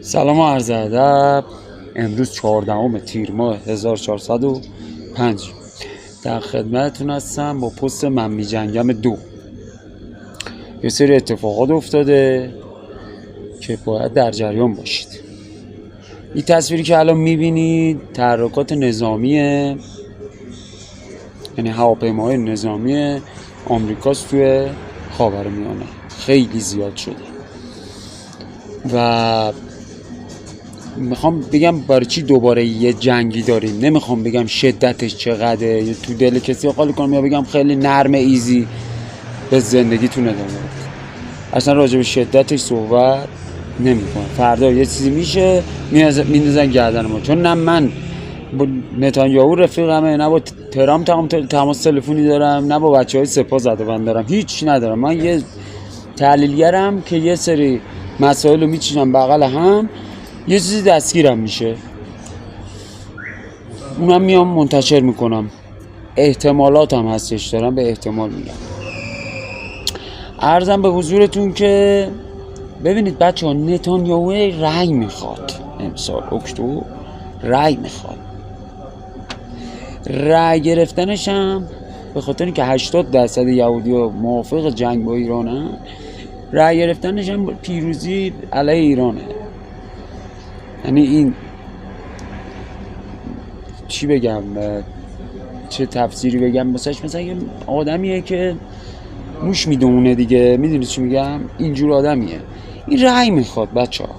سلام و عرض ادب. امروز 14 تیر ماه 1405 در خدمتتون هستم با پست من میجنگم 2. یه سری اتفاقات افتاده که باید در جریان باشید. این تصویری که الان میبینید تحرکات نظامیه، یعنی هواپیماهای نظامی آمریکاست توی خاورمیانه. خیلی زیاد شده و میخوام بگم برای چی دوباره یه جنگی داریم. نمیخوام بگم شدتش چقدره یا تو دل کسی قالی کنم یا بگم خیلی نرم ایزی به زندگیتون ادامه بدید. اصلا راجع به شدتش صحبت نمیکنم. فردا یه چیزی میشه میندازن گردن ما، چون نه من با نتانیاهو رفیقمه، نه با ترامپ تماس تلفنی دارم، نه با بچهای سپاه زده بند دارم، هیچ ندارم. من یه تحلیلگرم که یه سری مسائل رو میچینم بغل هم، یه چیزی دستگیرم میشه اونم میام منتشر میکنم. احتمالات هم هستش، دارم به احتمال میگم. عرضم به حضورتون که ببینید بچه ها، نتانیاهو رأی میخواد امسال اکتبر، رأی میخواد. رأی گرفتنش هم به خاطر اینکه 80% یهودی‌ها موافق جنگ با ایرانن، رأی گرفتنش هم پیروزی علیه ایرانه. یعنی این چی بگم، چه تفسیری بگم واسش، مثلا یه آدمیه که موش میدونه دیگه، میدونید چی میگم، اینجور آدمیه. این رأی میخواد بچه ها.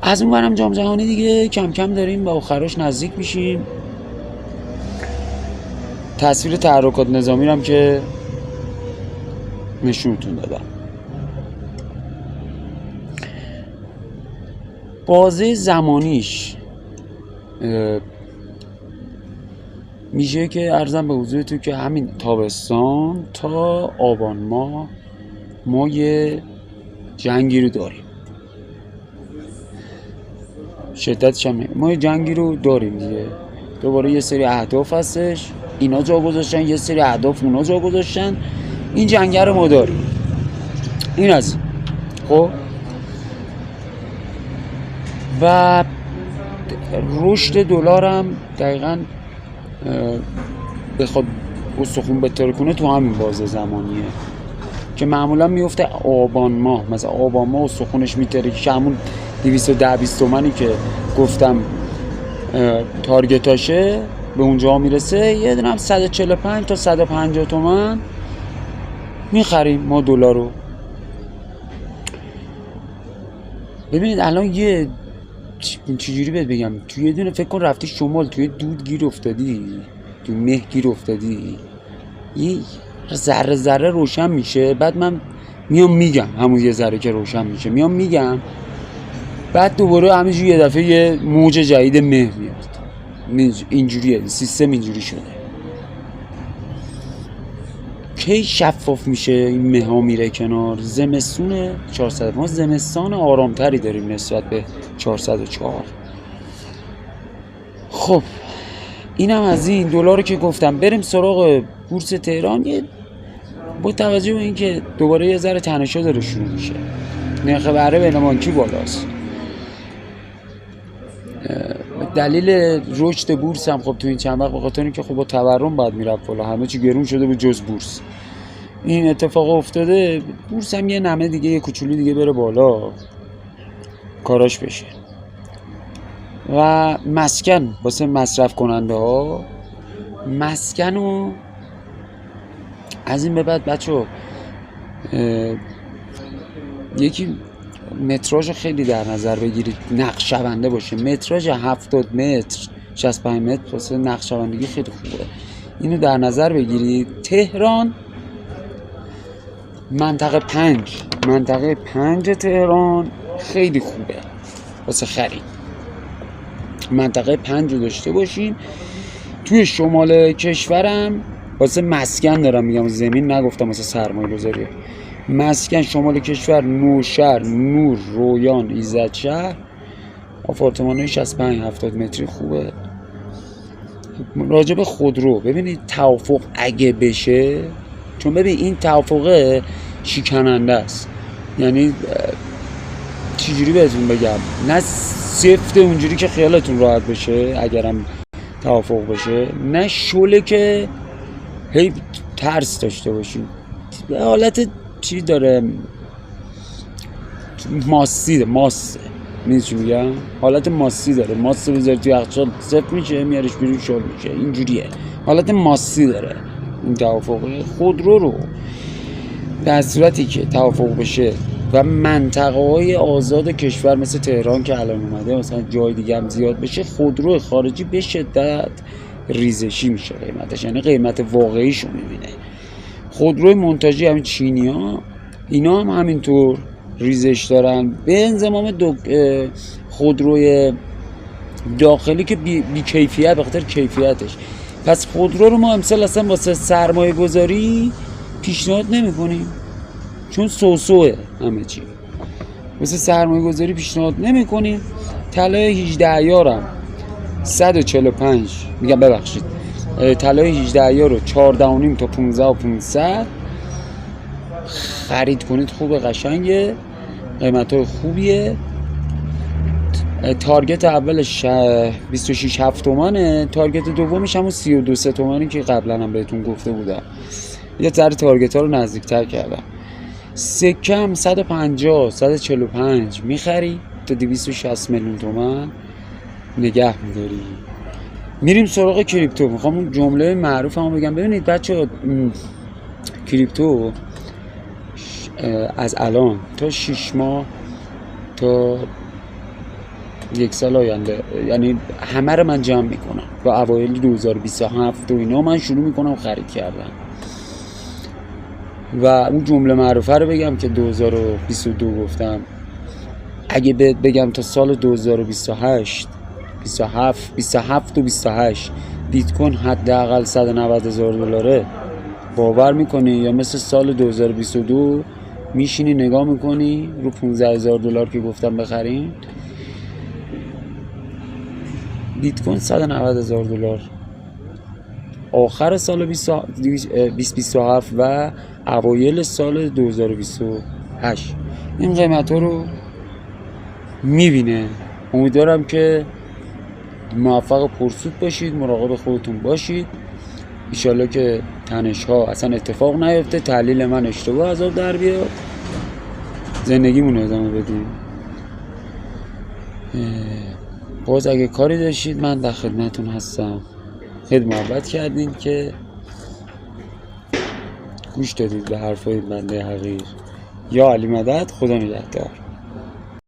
از اون برم جام جهانی دیگه کم کم داریم به آخرش نزدیک میشیم. تصویر تحرکات نظامی رو هم که نشونتون دادم. بازه زمانیش میشه که عرضم به حضورتون که همین تابستان تا آبان ما یه جنگی رو داریم. شدتش هم ما یه جنگی رو داریم دیگه. دوباره یه سری اهداف هستش، اینا جا گذاشتن، یه سری اهداف اونا جا گذاشتن، این جنگ رو ما داریم. این از خب و رشد دلار هم دقیقاً بخواد استخون بتره کنه تو همین بازه زمانیه که معمولا میفته آبان ماه. مثلا آبان ماه استخونش میتره که همون 210-20 تومنی که گفتم تارگتاشه به اونجا میرسه. یه دونه هم 145 تا 150 تومن میخریم ما دلار رو. ببینید الان یه چجوری بهت بگم، توی یه دونه فکر کن رفتی شمال، توی دود گیر افتادی، توی مه گیر افتادی، یه ذره ذره روشن میشه. بعد من میام میگم همون یه ذره که روشن میشه میام میگم، بعد دوباره همینجوری یه دفعه یه موج جدید مه میاد. اینجوریه سیستم، اینجوری شده. کی شفاف میشه این مه ها میره کنار؟ زمستون 400. ما زمستان آرامتری داریم نسبت به 404. خب اینم از این دلار که گفتم. بریم سراغ بورس تهران. یه با توجه به اینکه دوباره یه ذره تنش‌ها داره شروع میشه، نرخ بهره بین بانکی بالاست. دلیل رشد بورس هم خب تو این چند وقت به خاطر اینکه خب با تورم باید میرفت بالا، همه چی گرون شده به جز بورس. این اتفاق افتاده، بورس هم یه نمه دیگه، یه کوچولو دیگه بره بالا، کاراش بشه. و مسکن واسه مصرف کننده ها، مسکن و از این به بعد بچه یکی متراژ خیلی در نظر بگیرید، نقشبنده باشه. متراژ 70 متر 65 متر واسه نقشبندگی خیلی خوبه، اینو در نظر بگیرید. تهران منطقه 5 تهران خیلی خوبه واسه خرید. منطقه 5 رو داشته باشین. توی شمال کشورم واسه مسکن دارم میگم، زمین نگفتم، واسه سرمایه گذاری. مسکن شمال کشور، نوشهر، نور، رویان، ایزدشهر، آپارتمان‌های 65-70 متری خوبه. راجب خودرو ببینید توافق اگه بشه، چون ببین این توافق شکننده است، یعنی چجوری بهتون بگم، نه سفت اونجوری که خیالتون راحت بشه اگرم توافق بشه، نه شله که هی ترس داشته باشین. حالت چی داره، ماسی میدونی چی میگم، حالت ماسی داره. ماس بذاری توی یخچال سفت میشه، میارش بیرون شل میشه، اینجوریه، حالت ماسی داره. این توافق خودرو رو در صورتی که توافق بشه و منطقه‌های آزاد کشور مثل تهران که الان اومده، مثلا جای دیگه هم زیاد بشه، خودرو خارجی به شدت ریزشی میشه قیمتش، یعنی قیمت واقعیشو میبینه. خودروی منتاجی همین چینی‌ها اینا هم همینطور ریزش دارن به انضمام خودروی داخلی که بی کیفیت، به خاطر کیفیتش. پس خودرو رو ما امسال اصلا واسه سرمایه گذاری پیشنهاد نمی کنیم، چون سوسوه همه چی. واسه سرمایه گذاری پیشنهاد نمی کنیم. طلای 18 ایارم 145 میگم، ببخشید، طلای 18 ایار رو 14.5 تا 15,500 خرید کنید. خوبه، قشنگه، قیمت‌های خوبیه. تارگت اولش 26-7 تومنه، تارگت دومش همون 32-3 تومنی که قبلا هم بهتون گفته بودم. یه ذره تارگت ها رو نزدیک‌تر کردم. سکه هم 150-145 میخری تا 260 میلیون تومن نگه میداری. میریم سراغ کریپتو. میخوام اون جمله معروف هم بگم. ببینید بچه، کریپتو از الان تا 6 ماه تا 1 سال آینده، یعنی همه رو من جمع میکنم و اوایل 2027 و اینا من شروع میکنم خرید کردن. و اون جمله معروفه رو بگم که 2022 گفتم، اگه بگم تا سال 2028 27 و 28 بیت کوین حداقل $190,000 باور میکنی؟ یا مثل سال 2022 میشینی نگاه میکنی رو $15,000 که گفتم بخرین؟ بیت کوین $190,000 آخر سال 2027 و اوایل سال 2028 این قیمت ها رو میبینه. امیدوارم که موفق پرسود باشید، مراقب خودتون باشید. ایشالله که تنش ها اصلا اتفاق نیفته، تحلیل من اشتباه از آب در بیاد، زندگیمون رو ادامه بدیم. باز اگه کاری داشتید من در خدمتون هستم. خیلی محبت کردین که گوش دادید به حرفای بنده حقیر. یا علی مدد، خدا نگهدار.